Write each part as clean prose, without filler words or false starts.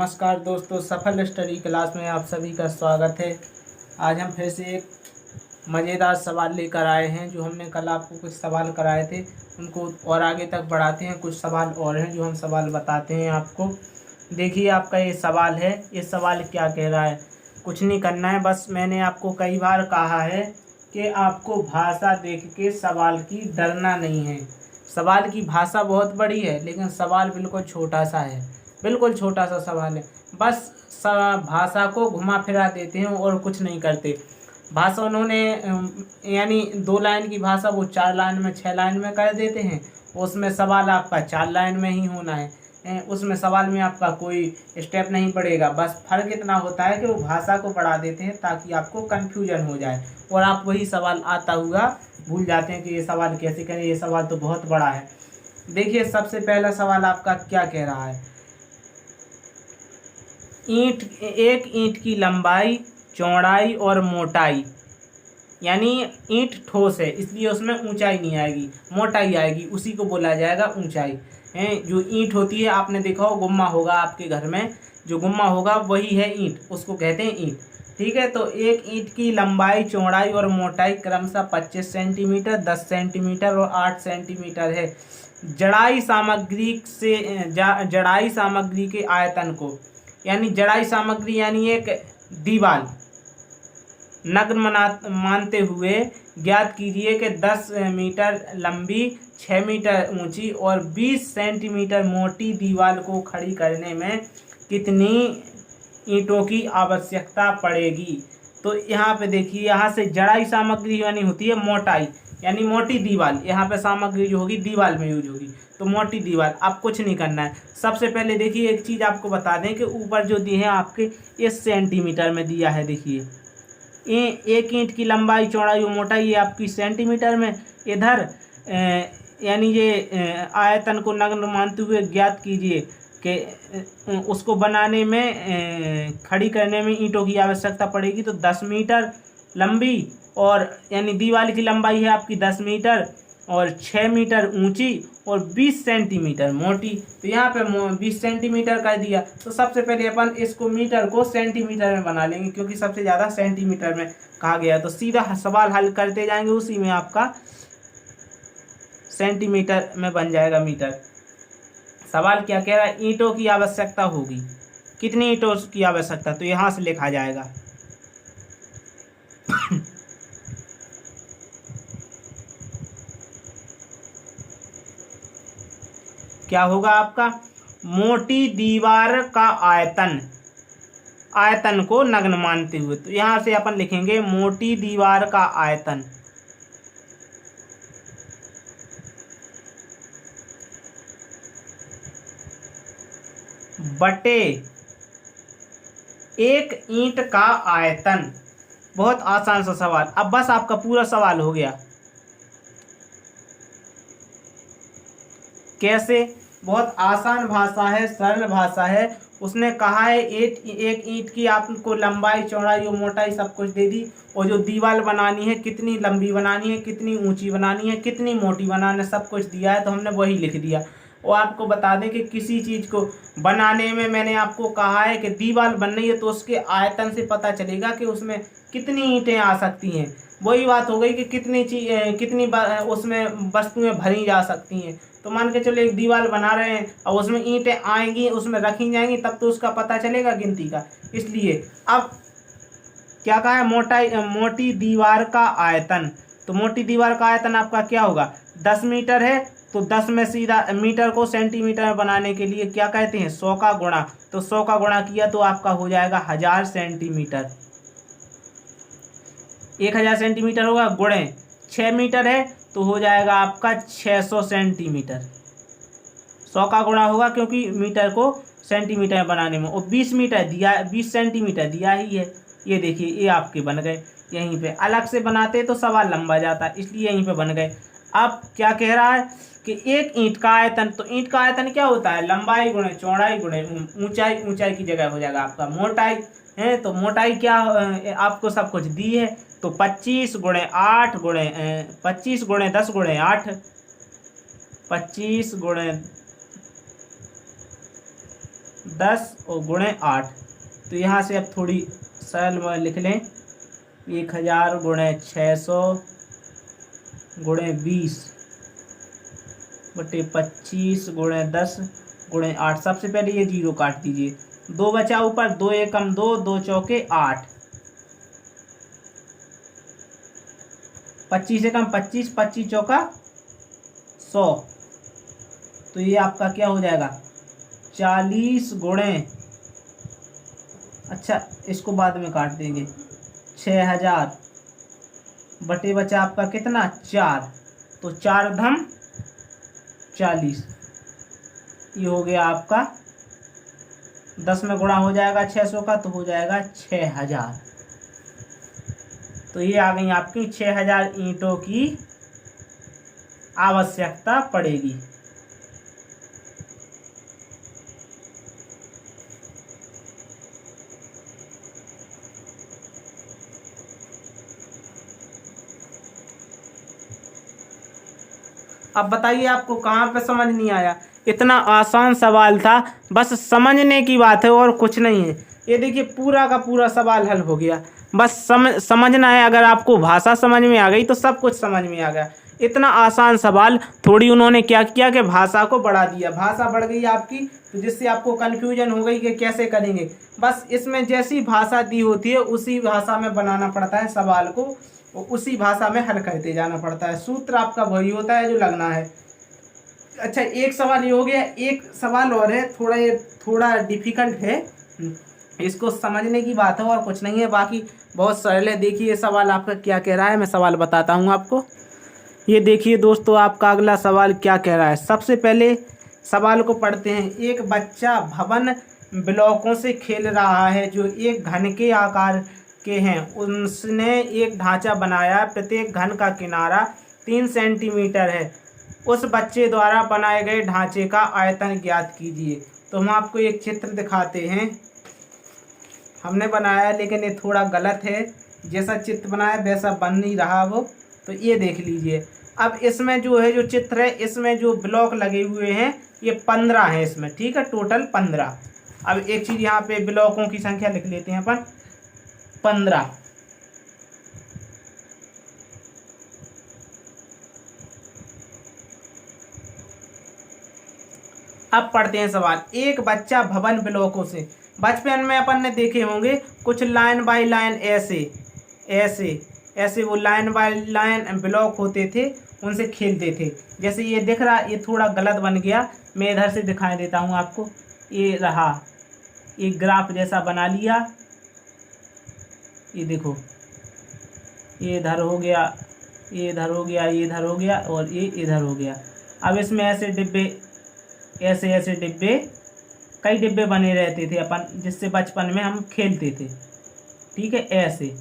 नमस्कार दोस्तों, सफल स्टडी क्लास में आप सभी का स्वागत है। आज हम फिर से एक मज़ेदार सवाल लेकर आए हैं। जो हमने कल आपको कुछ सवाल कराए थे उनको और आगे तक बढ़ाते हैं। कुछ सवाल और हैं जो हम सवाल बताते हैं आपको। देखिए, आपका ये सवाल है। ये सवाल क्या कह रहा है? कुछ नहीं करना है, बस मैंने आपको कई बार कहा है कि आपको भाषा देख के सवाल की डरना नहीं है। सवाल की भाषा बहुत बड़ी है लेकिन सवाल बिल्कुल छोटा सा है, बिल्कुल छोटा सा सवाल है। बस भाषा को घुमा फिरा देते हैं और कुछ नहीं करते। भाषा उन्होंने यानी 2 लाइन की भाषा वो 4 लाइन में 6 लाइन में कर देते हैं। उसमें सवाल आपका 4 लाइन में ही होना है। उसमें सवाल में आपका कोई स्टेप नहीं पड़ेगा। बस फर्क इतना होता है कि वो भाषा को बढ़ा देते हैं ताकि आपको कन्फ्यूजन हो जाए और आप वही सवाल आता हुआ भूल जाते हैं कि ये सवाल कैसे करें, ये सवाल तो बहुत बड़ा है। देखिए, सबसे पहला सवाल आपका क्या कह रहा है? एक ईंट की लंबाई, चौड़ाई और मोटाई, यानी ईंट ठोस है इसलिए उसमें ऊंचाई नहीं आएगी, मोटाई आएगी, उसी को बोला जाएगा ऊंचाई। जो ईंट होती है, आपने देखा हो गुम्मा होगा आपके घर में, जो गुम्मा होगा वही है ईंट, उसको कहते हैं ईंट। ठीक है, तो एक ईंट की लंबाई, चौड़ाई और मोटाई क्रमशः 25 सेंटीमीटर, 10 सेंटीमीटर और 8 सेंटीमीटर है। जड़ाई सामग्री के आयतन को, यानी जड़ाई सामग्री यानी एक दीवार, नग्न मानते हुए ज्ञात कीजिए कि 10 मीटर लंबी, 6 मीटर ऊंची और 20 सेंटीमीटर मोटी दीवार को खड़ी करने में कितनी ईंटों की आवश्यकता पड़ेगी। तो यहाँ पे देखिए, यहाँ से जड़ाई सामग्री यानी होती है मोटाई, यानी मोटी दीवार। यहाँ पे सामग्री जो होगी दीवार में यूज होगी, तो मोटी दीवार। अब कुछ नहीं करना है। सबसे पहले देखिए, एक चीज़ आपको बता दें कि ऊपर जो दिए हैं आपके इस सेंटीमीटर में दिया है। देखिए, एक ईंट की लंबाई, चौड़ाई और मोटाई ये आपकी सेंटीमीटर में, इधर यानी ये आयतन को नग्न मानते हुए ज्ञात कीजिए कि उसको बनाने में, खड़ी करने में ईंटों की आवश्यकता पड़ेगी। तो 10 मीटर लंबी और यानी दीवार की लंबाई है आपकी 10 मीटर और 6 मीटर ऊंची और 20 सेंटीमीटर मोटी। तो यहाँ पे 20 सेंटीमीटर कर दिया। तो सबसे पहले अपन इसको मीटर को सेंटीमीटर में बना लेंगे क्योंकि सबसे ज़्यादा सेंटीमीटर में कहा गया है। तो सीधा सवाल हल करते जाएंगे, उसी में आपका सेंटीमीटर में बन जाएगा मीटर। सवाल क्या कह रहा है? ईंटों की आवश्यकता होगी। कितनी ईंटों की आवश्यकता? तो यहाँ से लिखा जाएगा क्या होगा आपका? मोटी दीवार का आयतन को नग्न मानते हुए। तो यहां से अपन लिखेंगे मोटी दीवार का आयतन बटे एक ईंट का आयतन। बहुत आसान सा सवाल। अब बस आपका पूरा सवाल हो गया। कैसे? बहुत आसान भाषा है, सरल भाषा है। उसने कहा है एक ईंट की आपको लंबाई, चौड़ाई और मोटाई सब कुछ दे दी, और जो दीवार बनानी है कितनी लंबी बनानी है, कितनी ऊंची बनानी है, कितनी मोटी बनाना है, सब कुछ दिया है। तो हमने वही लिख दिया। और आपको बता दें कि किसी चीज़ को बनाने में मैंने आपको कहा है कि दीवार बन रही है तो उसके आयतन से पता चलेगा कि उसमें कितनी ईंटें आ सकती हैं। वही बात हो गई कि कितनी उसमें वस्तुएं भरी जा सकती हैं। तो मान के चलो एक दीवार बना रहे हैं और उसमें ईंटें आएंगी, उसमें रखी जाएंगी, तब तो उसका पता चलेगा गिनती का। इसलिए अब क्या कहा है? मोटी दीवार का आयतन। तो मोटी दीवार का आयतन आपका क्या होगा? 10 मीटर है तो 10 में सीधा मीटर को सेंटीमीटर में बनाने के लिए क्या कहते हैं? 100 का गुणा। तो 100 का गुणा किया तो आपका हो जाएगा 1000 सेंटीमीटर। 1000 सेंटीमीटर होगा, गुणे 6 मीटर है तो हो जाएगा आपका 600 सेंटीमीटर। 100 का गुणा होगा क्योंकि मीटर को सेंटीमीटर में बनाने में। और 20 मीटर दिया, 20 सेंटीमीटर दिया ही है। ये देखिए, ये आपके बन गए। यहीं पे अलग से बनाते तो सवाल लंबा जाता, इसलिए यहीं पे बन गए। अब क्या कह रहा है कि एक ईंट का आयतन। तो ईंट का आयतन क्या होता है? लंबाई गुणे चौड़ाई गुणे ऊंचाई। ऊंचाई की जगह हो जाएगा आपका मोटाई है। तो मोटाई क्या आपको सब कुछ दी है। तो 25 गुणे 8 गुणे 25 गुणे 10 गुणे 8, 25 गुणे 10 और गुणे 8। तो यहाँ से अब थोड़ी सरल में लिख लें, 1000 गुणे 600 गुणे 20 बटे 25 गुणे 10 गुणे 8। सबसे पहले ये 0 काट दीजिए, 2 बचा ऊपर, 2 एकम 2, 2 चौके 8, 25 एकम 25, 25 चौका 100। तो ये आपका क्या हो जाएगा, 40 गुणे, अच्छा इसको बाद में काट देंगे, 6000 बटे बचा आपका कितना 4, तो 4 धम 40। ये हो गया आपका 10 में गुणा हो जाएगा 600 का, तो हो जाएगा 6000। तो ये आ गई आपकी 6000 ईंटों की आवश्यकता पड़ेगी। अब बताइए आपको कहाँ पे समझ नहीं आया? इतना आसान सवाल था, बस समझने की बात है और कुछ नहीं है। ये देखिए पूरा का पूरा सवाल हल हो गया, बस समझना है। अगर आपको भाषा समझ में आ गई तो सब कुछ समझ में आ गया। इतना आसान सवाल, थोड़ी उन्होंने क्या किया कि भाषा को बढ़ा दिया, भाषा बढ़ गई आपकी, तो जिससे आपको कन्फ्यूजन हो गई कि कैसे करेंगे। बस इसमें जैसी भाषा दी होती है उसी भाषा में बनाना पड़ता है सवाल को, उसी भाषा में हल करते जाना पड़ता है। सूत्र आपका वही होता है जो लगना है। अच्छा एक सवाल ये हो गया, एक सवाल और है, थोड़ा डिफिकल्ट है, इसको समझने की बात है और कुछ नहीं है, बाकी बहुत सरल है। देखिए ये सवाल आपका क्या कह रहा है, मैं सवाल बताता हूँ आपको। ये देखिए दोस्तों आपका अगला सवाल क्या कह रहा है। सबसे पहले सवाल को पढ़ते हैं। एक बच्चा भवन ब्लॉकों से खेल रहा है जो एक घन के आकार के हैं। उसने एक ढांचा बनाया, प्रत्येक घन का किनारा 3 सेंटीमीटर है। उस बच्चे द्वारा बनाए गए ढांचे का आयतन ज्ञात कीजिए। तो हम आपको एक चित्र दिखाते हैं, हमने बनाया लेकिन ये थोड़ा गलत है, जैसा चित्र बनाया वैसा बन नहीं रहा वो। तो ये देख लीजिए। अब इसमें जो है जो चित्र है, इसमें जो ब्लॉक लगे हुए हैं ये 15 है इसमें, ठीक है, टोटल 15। अब एक चीज़ यहाँ पे ब्लॉकों की संख्या लिख लेते हैं अपन, 15। अब पढ़ते हैं सवाल। एक बच्चा भवन ब्लॉकों से, बचपन में अपन ने देखे होंगे कुछ लाइन बाय लाइन ऐसे वो लाइन बाय लाइन ब्लॉक होते थे, उनसे खेलते थे। जैसे ये दिख रहा, ये थोड़ा गलत बन गया, मैं इधर से दिखाई देता हूँ आपको। ये रहा, एक ग्राफ जैसा बना लिया, ये देखो, ये इधर हो गया, ये इधर हो गया, ये इधर हो गया और ये इधर हो गया। अब इसमें ऐसे डिब्बे, ऐसे डिब्बे, कई डिब्बे बने रहते थे अपन, जिससे बचपन में हम खेलते थे, ठीक है, ऐसे।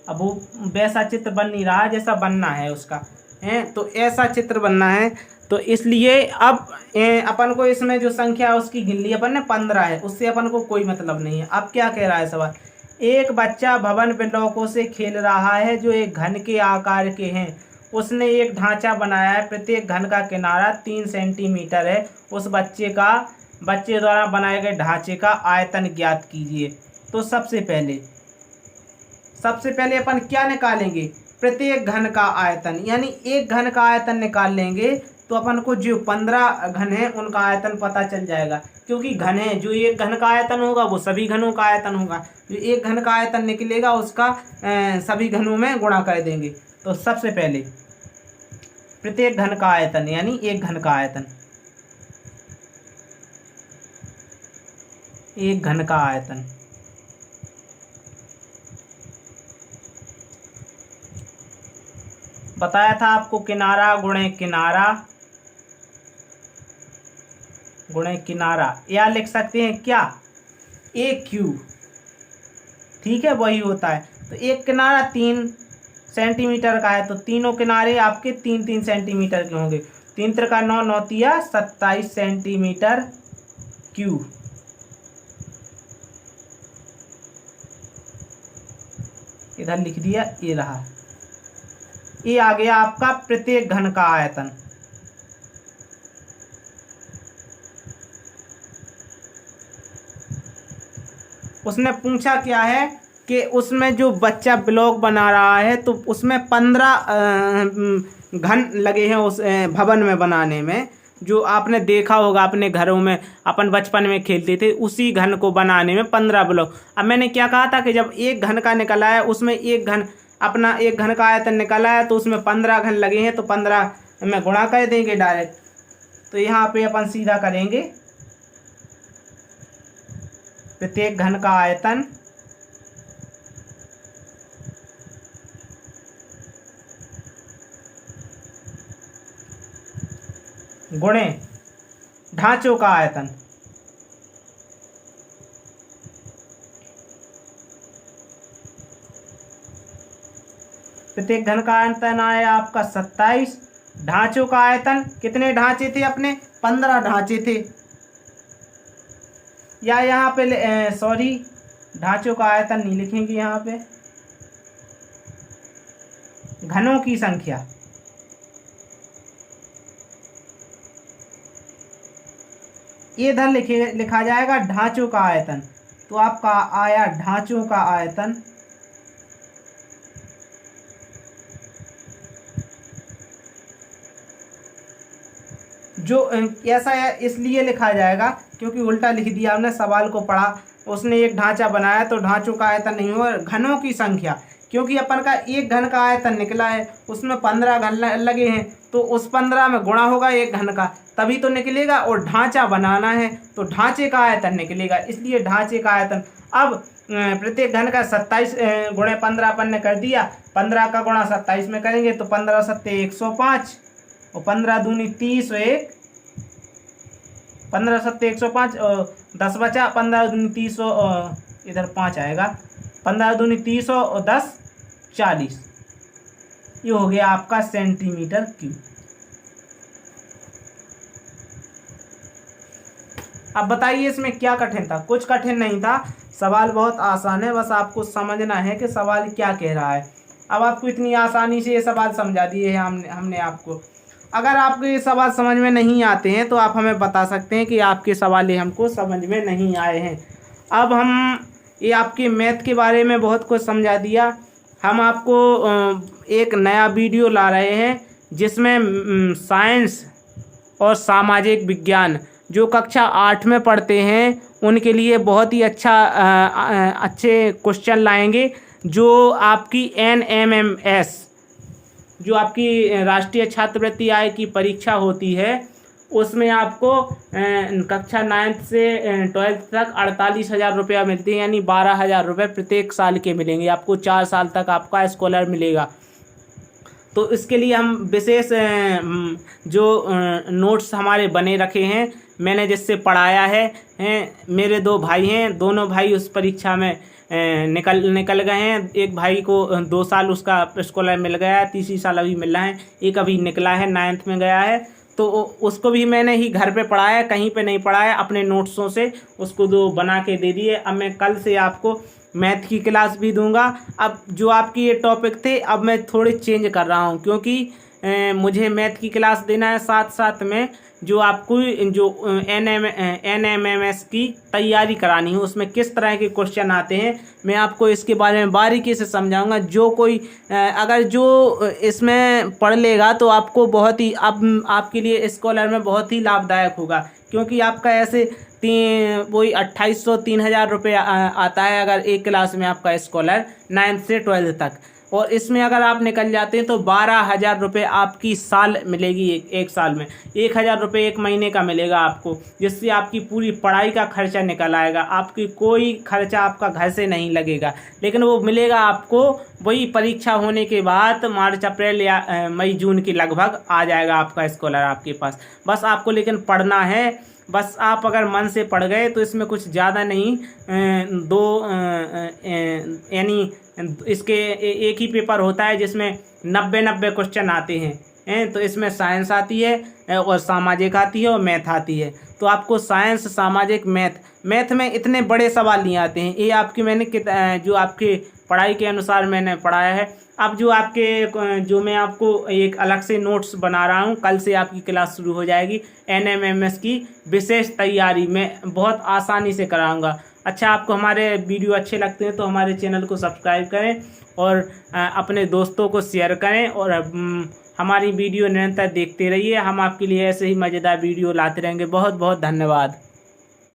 अब वो वैसा चित्र बन नहीं रहा जैसा बनना है उसका, है तो ऐसा चित्र बनना है। तो इसलिए अब अपन को इसमें जो संख्या है उसकी गिन ली अपन ने, 15 है, उससे अपन को कोई मतलब नहीं है। अब क्या कह रहा है सवाल, एक बच्चा भवन ब्लॉकों से खेल रहा है जो एक घन के आकार के हैं। उसने एक ढांचा बनाया है, प्रत्येक घन का किनारा 3 सेंटीमीटर है। उस बच्चे द्वारा बनाए गए ढांचे का आयतन ज्ञात कीजिए। तो सबसे पहले अपन क्या निकालेंगे, प्रत्येक घन का आयतन, यानी एक घन का आयतन निकाल लेंगे तो अपन को जो 15 घन है उनका आयतन पता चल जाएगा। क्योंकि घन है, जो एक घन का आयतन होगा वो सभी घनों का आयतन होगा, जो एक घन का आयतन निकलेगा उसका सभी घनों में गुणा कर देंगे। तो सबसे पहले प्रत्येक घन का आयतन, यानी एक घन का आयतन, एक घन का आयतन, बताया था आपको, किनारा गुणे किनारा, या लिख सकते हैं क्या, एक क्यूब, ठीक है, वही होता है। तो एक किनारा 3 सेंटीमीटर का है, तो तीनों किनारे आपके 3-3 सेंटीमीटर के होंगे। 3 त्रिका 9, 9 तिया 27 सेंटीमीटर क्यूब। इधर लिख दिया, ये रहा, ये आ गया आपका प्रत्येक घन का आयतन। उसने पूछा क्या है कि उसमें जो बच्चा ब्लॉक बना रहा है तो उसमें 15 घन लगे हैं उस भवन में बनाने में। जो आपने देखा होगा अपने घरों में, अपन बचपन में खेलते थे, उसी घन को बनाने में 15 ब्लॉक। अब मैंने क्या कहा था कि जब एक घन का निकला है, उसमें एक घन अपना एक घन का आयतन निकला है तो उसमें 15 घन लगे हैं, तो 15 में गुणा कर देंगे डायरेक्ट। तो यहाँ पे अपन सीधा करेंगे प्रत्येक घन का आयतन गुणे ढांचों का आयतन। प्रत्येक घन का आयतन आया आपका 27। ढांचों का आयतन कितने ढांचे थे अपने? 15 ढांचे थे। या यहाँ पे सॉरी, ढांचों का आयतन नहीं लिखेंगे, यहाँ पे घनों की संख्या। ये इधर लिखा जाएगा ढांचों का आयतन। तो आपका आया ढांचों का आयतन, जो ऐसा इसलिए लिखा जाएगा क्योंकि उल्टा लिख दिया हमने, सवाल को पढ़ा, उसने एक ढांचा बनाया तो ढांचों का आयतन नहीं हुआ, घनों की संख्या। क्योंकि अपन का एक घन का आयतन निकला है, उसमें 15 घन लगे हैं, तो उस 15 में गुणा होगा एक घन का, तभी तो निकलेगा। और ढांचा बनाना है तो ढांचे का आयतन निकलेगा, इसलिए ढांचे का आयतन। अब प्रत्येक घन का 27 गुणे 15 अपन ने कर दिया, 15 का गुणा 27 में करेंगे तो 15 सत्ते 105 और 15 दूनी 30 और 1 15 सत्ते 105 और 10 बचा, 15 दूनी 30 और इधर 5 आएगा, 15 दूनी 30 और 10 40। ये हो गया आपका सेंटीमीटर क्यूब। अब बताइए इसमें क्या कठिन था? कुछ कठिन नहीं था, सवाल बहुत आसान है, बस आपको समझना है कि सवाल क्या कह रहा है। अब आपको इतनी आसानी से ये सवाल समझा दिए हैं हमने आपको। अगर आपको ये सवाल समझ में नहीं आते हैं तो आप हमें बता सकते हैं कि आपके सवाल ये हमको समझ में नहीं आए हैं। अब हम ये आपके मैथ के बारे में बहुत कुछ समझा दिया। हम आपको एक नया वीडियो ला रहे हैं जिसमें साइंस और सामाजिक विज्ञान जो कक्षा 8 में पढ़ते हैं उनके लिए बहुत ही अच्छे क्वेश्चन लाएंगे। जो आपकी NMMS, जो आपकी राष्ट्रीय छात्रवृत्ति आय की परीक्षा होती है, उसमें आपको कक्षा 9 से 12 तक 48,000 रुपया मिलते हैं, यानी 12,000 रुपये प्रत्येक साल के मिलेंगे आपको। 4 साल तक आपका स्कॉलर मिलेगा। तो इसके लिए हम विशेष जो नोट्स हमारे बने रखे हैं, मैंने जिससे पढ़ाया है, मेरे 2 भाई हैं, दोनों भाई उस परीक्षा में निकल गए हैं। एक भाई को 2 साल उसका स्कॉलर मिल गया है, तीसरी साल अभी मिल रहा है, एक अभी निकला है 9th में गया है। तो उसको भी मैंने ही घर पे पढ़ाया, कहीं पे नहीं पढ़ाया, अपने नोट्सों से उसको 2 बना के दे दिए। अब मैं कल से आपको मैथ की क्लास भी दूंगा। अब जो आपकी ये टॉपिक थे, अब मैं थोड़े चेंज कर रहा हूँ क्योंकि मुझे मैथ की क्लास देना है, साथ साथ में जो आपको जो NMMS की तैयारी करानी है, उसमें किस तरह के क्वेश्चन आते हैं, मैं आपको इसके बारे में बारीकी से समझाऊंगा। जो कोई अगर जो इसमें पढ़ लेगा तो आपको बहुत ही आपके लिए स्कॉलर में बहुत ही लाभदायक होगा, क्योंकि आपका ऐसे वही 2800 3000 रुपये आता है अगर एक क्लास में आपका स्कॉलर 9th से 12th तक। और इसमें अगर आप निकल जाते हैं तो 12,000 रुपये आपकी साल मिलेगी, एक साल में 1,000 रुपये एक महीने का मिलेगा आपको, जिससे आपकी पूरी पढ़ाई का खर्चा निकल आएगा। आपकी कोई खर्चा आपका घर से नहीं लगेगा, लेकिन वो मिलेगा आपको वही परीक्षा होने के बाद मार्च अप्रैल या मई जून के लगभग आ जाएगा आपका स्कॉलर आपके पास। बस आपको लेकिन पढ़ना है, बस आप अगर मन से पढ़ गए तो इसमें कुछ ज़्यादा नहीं, यानी इसके एक ही पेपर होता है जिसमें 90 क्वेश्चन आते हैं। तो इसमें साइंस आती है और सामाजिक आती है और मैथ आती है। तो आपको साइंस, सामाजिक, मैथ में इतने बड़े सवाल नहीं आते हैं। ये आपकी मैंने जो आपके पढ़ाई के अनुसार मैंने पढ़ाया है। अब जो मैं आपको एक अलग से नोट्स बना रहा हूँ, कल से आपकी क्लास शुरू हो जाएगी। NMMS की विशेष तैयारी मैं बहुत आसानी से कराऊंगा। अच्छा, आपको हमारे वीडियो अच्छे लगते हैं तो हमारे चैनल को सब्सक्राइब करें और अपने दोस्तों को शेयर करें और हमारी वीडियो निरंतर देखते रहिए। हम आपके लिए ऐसे ही मज़ेदार वीडियो लाते रहेंगे। बहुत बहुत धन्यवाद।